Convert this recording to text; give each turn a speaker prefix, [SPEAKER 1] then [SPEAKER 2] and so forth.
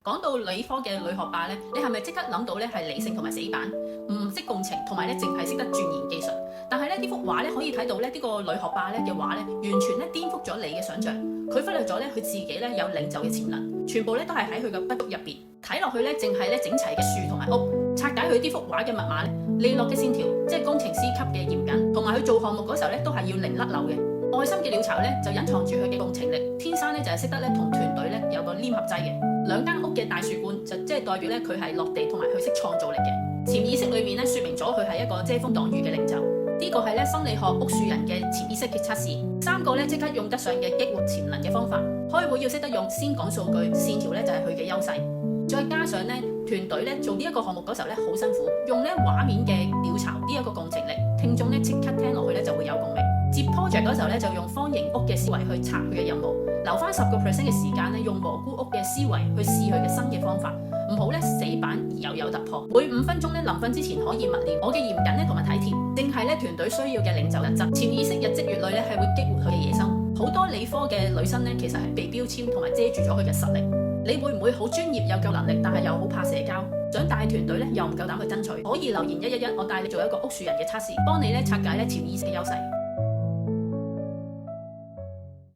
[SPEAKER 1] 講到理科嘅女學霸咧，你係咪即刻諗到咧係理性同埋死板，唔識共情，同埋咧淨係識得鑽研技術？但係咧呢幅畫咧可以睇到咧呢個女學霸咧嘅畫咧，完全咧顛覆咗你嘅想像。佢忽略咗咧佢自己咧有領袖嘅潛能，全部咧都係喺佢嘅筆觸入邊。睇落去咧淨係咧整齊嘅樹同埋屋，拆解佢呢幅畫嘅密碼咧，利落嘅線條，即係工程師級嘅嚴謹，同埋佢做項目嗰時候咧都係要零甩漏嘅。愛心嘅鳥巢咧就隱藏住佢嘅共情力，天生咧就係識得咧同團隊咧有個黏合劑嘅。兩間屋嘅大樹冠就即係代表咧佢係落地同埋佢識創造力嘅。潛意識裏面咧說明咗佢係一個遮風擋雨嘅領袖。呢個係咧心理學屋樹人嘅潛意識嘅測試。三個咧即刻用得上嘅激活潛能嘅方法。開會要識得用，先講數據，線條咧就係佢嘅優勢。再加上咧團隊咧做呢一個項目嗰時候咧好辛苦，用咧畫面嘅鳥巢呢一個共情力，聽眾咧即刻聽落去咧就會有共鳴。接 project 嗰時候咧就用方形屋嘅思維去拆佢嘅任務，留翻10%嘅時間咧用蘑菇屋嘅思維去試佢嘅新嘅方法，唔好咧死板而又有突破。每5分鐘咧臨瞓之前可以默念我嘅嚴謹咧同埋體貼，正係咧團隊需要嘅領袖特質。潛意識日積月累咧係會激活佢嘅野心。好多理科嘅女生咧其實係被標籤同埋遮住咗佢嘅實力。你會唔會好專業又夠能力，但係又好怕社交，想帶團隊咧又唔夠膽去爭取？可以留言111，我帶你做一個屋樹人嘅測試，幫你咧拆解咧潛意識嘅優勢。